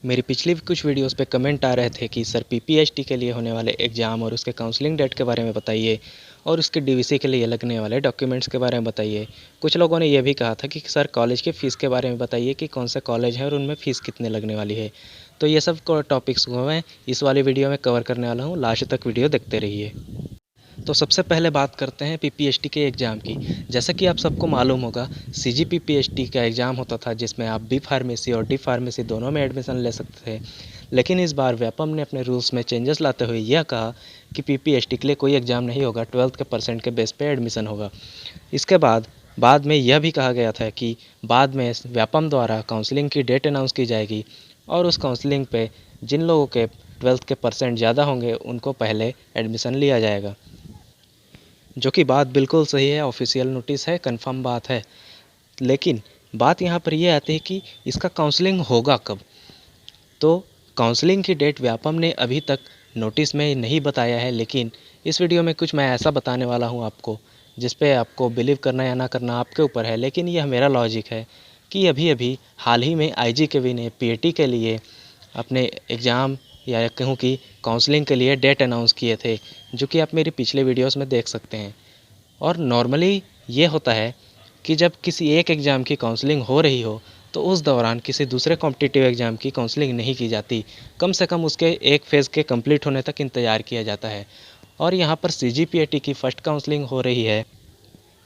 मेरी पिछली कुछ वीडियोस पे कमेंट आ रहे थे कि सर पीपीएचटी के लिए होने वाले एग्ज़ाम और उसके काउंसलिंग डेट के बारे में बताइए और उसके डीवीसी के लिए लगने वाले डॉक्यूमेंट्स के बारे में बताइए। कुछ लोगों ने यह भी कहा था कि सर कॉलेज की फ़ीस के बारे में बताइए कि कौन से कॉलेज हैं और उनमें फ़ीस कितने लगने वाली है। तो ये सब टॉपिक्स को मैं इस वाली वीडियो में कवर करने वाला हूँ, लास्ट तक वीडियो देखते रहिए। तो सबसे पहले बात करते हैं पीपीएचटी के एग्ज़ाम की। जैसा कि आप सबको मालूम होगा, सीजीपीपीएचटी का एग्ज़ाम होता था जिसमें आप बी फार्मेसी और डी फार्मेसी दोनों में एडमिशन ले सकते थे। लेकिन इस बार व्यापम ने अपने रूल्स में चेंजेस लाते हुए यह कहा कि पीपीएचटी के लिए कोई एग्ज़ाम नहीं होगा, 12th के परसेंट के बेस पे एडमिशन होगा। इसके बाद में यह भी कहा गया था कि बाद में व्यापम द्वारा काउंसलिंग की डेट अनाउंस की जाएगी और उस काउंसलिंग पे जिन लोगों के 12th के परसेंट ज़्यादा होंगे उनको पहले एडमिशन लिया जाएगा, जो कि बात बिल्कुल सही है, ऑफिशियल नोटिस है, कंफर्म बात है। लेकिन बात यहाँ पर यह आती है कि इसका काउंसलिंग होगा कब। तो काउंसलिंग की डेट व्यापम ने अभी तक नोटिस में नहीं बताया है, लेकिन इस वीडियो में कुछ मैं ऐसा बताने वाला हूँ आपको जिस पे आपको बिलीव करना या ना करना आपके ऊपर है। लेकिन यह मेरा लॉजिक है कि अभी अभी हाल ही में आईजीकेवी ने पीएटी के लिए अपने एग्ज़ाम या कहूँ कि काउंसलिंग के लिए डेट अनाउंस किए थे, जो कि आप मेरी पिछले वीडियोस में देख सकते हैं। और नॉर्मली ये होता है कि जब किसी एक एग्ज़ाम की काउंसलिंग हो रही हो तो उस दौरान किसी दूसरे कॉम्पिटिटिव एग्ज़ाम की काउंसलिंग नहीं की जाती, कम से कम उसके एक फ़ेज़ के कंप्लीट होने तक इंतज़ार किया जाता है। और यहाँ पर सीजीपीएटी की फ़र्स्ट काउंसलिंग हो रही है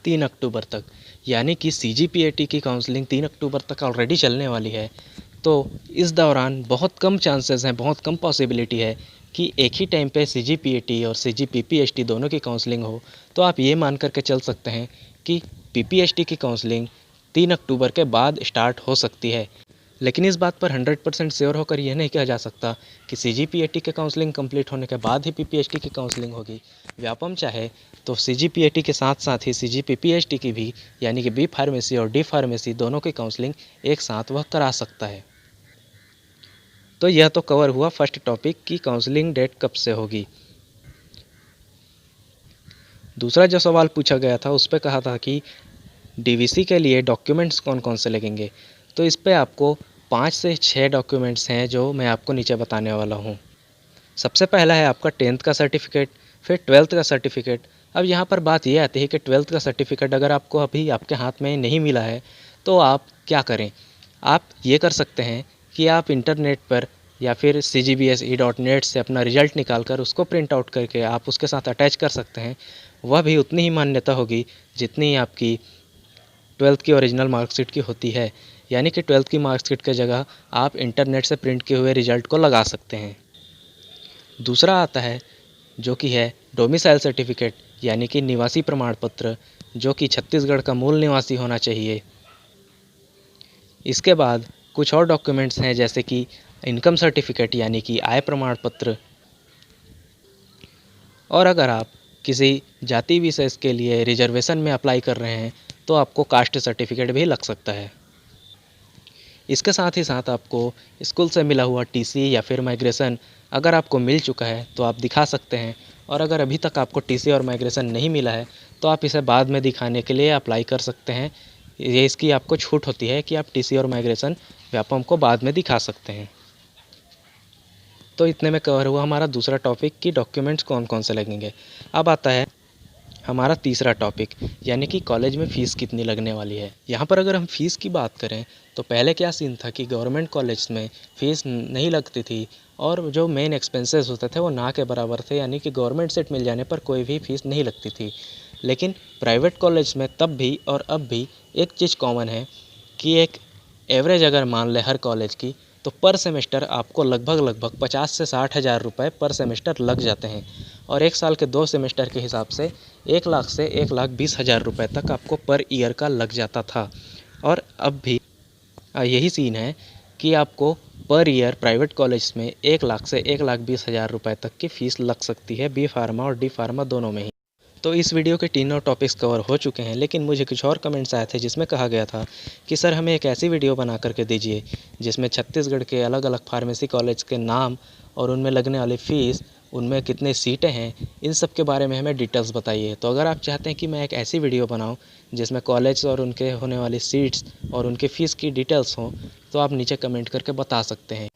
3 अक्टूबर तक, यानी कि सीजीपीएटी की काउंसलिंग 3 अक्टूबर तक ऑलरेडी चलने वाली है। तो इस दौरान बहुत कम चांसेस हैं, बहुत कम पॉसिबिलिटी है कि एक ही टाइम पे सीजीपीएटी और सीजीपीपीएचटी दोनों की काउंसलिंग हो। तो आप ये मान करके चल सकते हैं कि पीपीएचटी की काउंसलिंग 3 अक्टूबर के बाद स्टार्ट हो सकती है। लेकिन इस बात पर 100% श्योर होकर यह नहीं कहा जा सकता कि सीजीपीएटी के काउंसलिंग कंप्लीट होने के बाद ही पीपीएचटी की काउंसलिंग होगी। व्यापम चाहे तो सीजीपीएटी के साथ साथ ही सीजीपीपीएचटी की भी, यानी कि बी फार्मेसी और डी फार्मेसी दोनों की काउंसलिंग एक साथ वह करा सकता है। तो यह तो कवर हुआ फर्स्ट टॉपिक की काउंसलिंग डेट कब से होगी। दूसरा जो सवाल पूछा गया था उस पर कहा था कि डीवीसी के लिए डॉक्यूमेंट्स कौन कौन से लगेंगे। तो इस पे आपको 5 से 6 डॉक्यूमेंट्स हैं जो मैं आपको नीचे बताने वाला हूँ। सबसे पहला है आपका 10th का सर्टिफिकेट, फिर 12th का सर्टिफिकेट। अब यहाँ पर बात ये आती है कि 12th का सर्टिफिकेट अगर आपको अभी आपके हाथ में नहीं मिला है तो आप क्या करें। आप ये कर सकते हैं कि आप इंटरनेट पर या फिर cgbse.net से अपना रिज़ल्ट निकाल कर उसको प्रिंट आउट करके आप उसके साथ अटैच कर सकते हैं। वह भी उतनी ही मान्यता होगी जितनी आपकी 12th की ओरिजिनल मार्कशीट की होती है, यानी कि 12th की मार्कशीट की जगह आप इंटरनेट से प्रिंट किए हुए रिज़ल्ट को लगा सकते हैं। दूसरा आता है जो कि है डोमिसाइल सर्टिफिकेट, यानी कि निवासी प्रमाण पत्र, जो कि छत्तीसगढ़ का मूल निवासी होना चाहिए। इसके बाद कुछ और डॉक्यूमेंट्स हैं जैसे कि इनकम सर्टिफिकेट, यानी कि आय प्रमाण पत्र। और अगर आप किसी जाति विशेष के लिए रिजर्वेशन में अप्लाई कर रहे हैं तो आपको कास्ट सर्टिफिकेट भी लग सकता है। इसके साथ ही साथ आपको स्कूल से मिला हुआ टीसी या फिर माइग्रेशन अगर आपको मिल चुका है तो आप दिखा सकते हैं। और अगर अभी तक आपको टीसी और माइग्रेशन नहीं मिला है तो आप इसे बाद में दिखाने के लिए अप्लाई कर सकते हैं। ये इसकी आपको छूट होती है कि आप टीसी और माइग्रेशन व्यापम को बाद में दिखा सकते हैं। तो इतने में कवर हुआ हमारा दूसरा टॉपिक कि डॉक्यूमेंट्स कौन कौन से लगेंगे। अब आता है हमारा तीसरा टॉपिक, यानी कि कॉलेज में फ़ीस कितनी लगने वाली है। यहाँ पर अगर हम फ़ीस की बात करें तो पहले क्या सीन था कि गवर्नमेंट कॉलेज में फ़ीस नहीं लगती थी और जो मेन एक्सपेंसेस होते थे वो ना के बराबर थे, यानी कि गवर्नमेंट सीट मिल जाने पर कोई भी फ़ीस नहीं लगती थी। लेकिन प्राइवेट कॉलेज में तब भी और अब भी एक चीज़ कॉमन है कि एक एवरेज अगर मान लें हर कॉलेज की, तो पर सेमेस्टर आपको लगभग 50 से 60 हज़ार रुपये पर सेमेस्टर लग जाते हैं। और एक साल के 2 सेमेस्टर के हिसाब से 1 लाख से 1,20,000 रुपये तक आपको पर ईयर का लग जाता था। और अब भी यही सीन है कि आपको पर ईयर प्राइवेट कॉलेज में 1 लाख से 1,20,000 रुपये तक की फ़ीस लग सकती है, बी फार्मा और डी फार्मा दोनों में ही। तो इस वीडियो के तीनों टॉपिक्स कवर हो चुके हैं, लेकिन मुझे कुछ और कमेंट्स आए थे जिसमें कहा गया था कि सर हमें एक ऐसी वीडियो बना करके दीजिए जिसमें छत्तीसगढ़ के अलग अलग फार्मेसी कॉलेज के नाम और उनमें लगने वाली फ़ीस, उनमें कितने सीटें हैं, इन सब के बारे में हमें डिटेल्स बताइए। तो अगर आप चाहते हैं कि मैं एक ऐसी वीडियो बनाऊं जिसमें कॉलेज और उनके होने वाली सीट्स और उनकी फ़ीस की डिटेल्स हों तो आप नीचे कमेंट करके बता सकते हैं।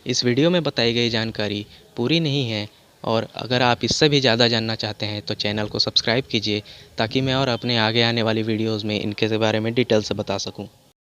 इस वीडियो में बताई गई जानकारी पूरी नहीं है और अगर आप इससे भी ज़्यादा जानना चाहते हैं तो चैनल को सब्सक्राइब कीजिए ताकि मैं और अपने आगे आने वाली वीडियोज़ में इनके बारे में डिटेल से बता सकूं।